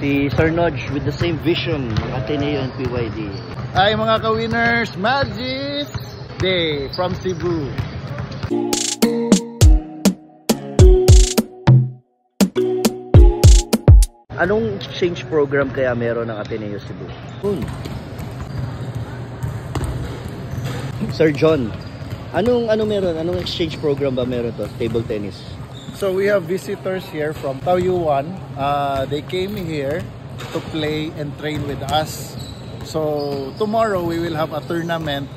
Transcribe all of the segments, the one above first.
Si Sir Nodge with the same vision ng Ateneo and PYD. Ay mga ka-winners, Magis Day from Cebu. Anong exchange program kaya meron ng Ateneo Cebu? Sir John, anong meron? Anong exchange program ba meron to? Table tennis. So we have visitors here from Taoyuan. They came here to play and train with us. So tomorrow we will have a tournament.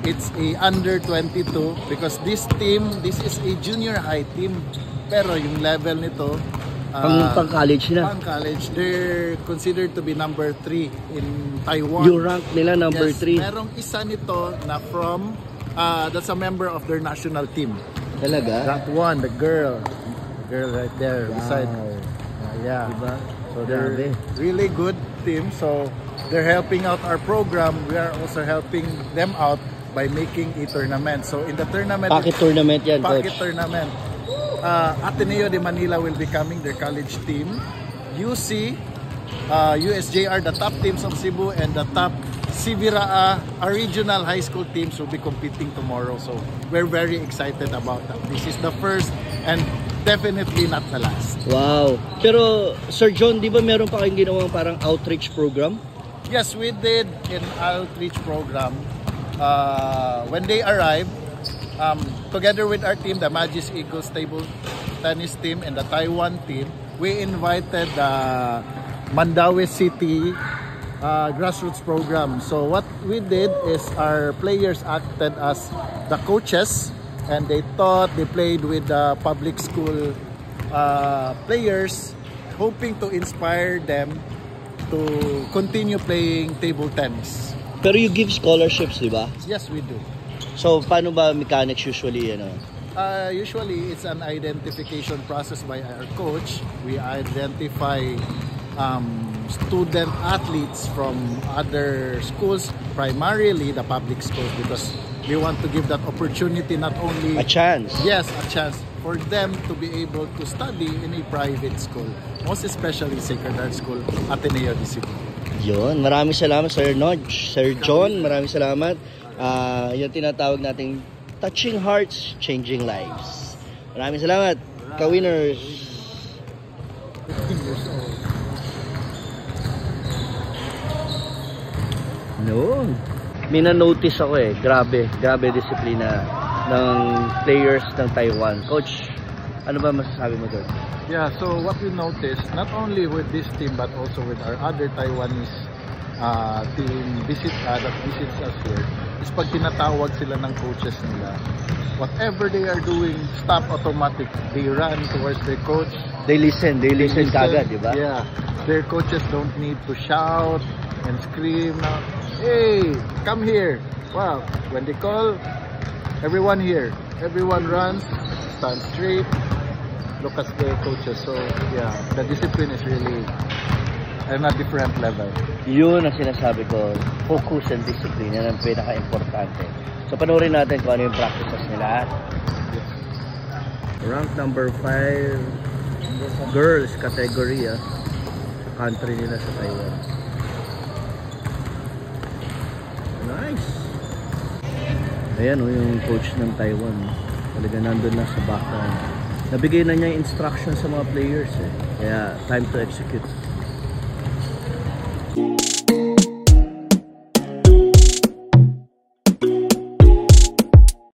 It's a under 22 because this is a junior high team. Pero yung level nito pang college na. Pang college, they're considered to be number 3 in Taiwan. Yung rank nila number 3. Merong isa nito na from that's a member of their national team. Talaga? Rank 1, the girl right there. Wow. Beside. Yeah. Diba? So they're really good team. So they're helping out our program. We are also helping them out by making a tournament. So in the tournament, Pocket tournament yan, Pocket coach. tournament. Ateneo de Manila will be coming, their college team. UC, USJR, the top teams of Cebu, and the top Sibiraa, our regional high school teams will be competing tomorrow. So we're very excited about that. This is the first and definitely not the last. Wow. Pero Sir John, di ba meron pa kayong ginawang parang outreach program? Yes, we did an outreach program. When they arrived, together with our team, the Magis Eagles table tennis team and the Taiwan team, we invited the Mandaue City grassroots program. So what we did is our players acted as the coaches, and they played with the public school players, hoping to inspire them to continue playing table tennis. Pero you give scholarships, di ba? Yes, we do. So, paano ba mechanics usually, Usually, it's an identification process by our coach. We identify student athletes from other schools, primarily the public schools, because we want to give that opportunity not only... A chance. Yes, a chance for them to be able to study in a private school. Most especially Sacred Heart School, Ateneo de Cebu. Yun, maraming salamat Sir Nodge, Sir John, maraming salamat. Yung tinatawag nating touching hearts, changing lives. Maraming salamat, ka-winners. 15 years old. No. May na-notice ako grabe disiplina ng players ng Taiwan. Coach, ano ba masasabi mo doon? Yeah, so what we noticed, not only with this team but also with our other Taiwanese team that visits us here, is pag tinatawag sila ng coaches nila, whatever they are doing, stop automatic. They run towards their coach. They listen kagad, di ba? Yeah, their coaches don't need to shout and scream, hey, come here. Wow, when they call, everyone here, everyone runs, stand straight, look at their coaches. So yeah, the discipline is really on a different level. Yun ang sinasabi ko, focus and discipline, yan ang pinaka-importante. So panoorin natin kung ano yung practices nila. Rank number 5 girls category sa country nila sa Taiwan. Nice. Ayan yung coach ng Taiwan, talaga nandun lang sa background. Nabigay na niya yung instruction sa mga players kaya time to execute.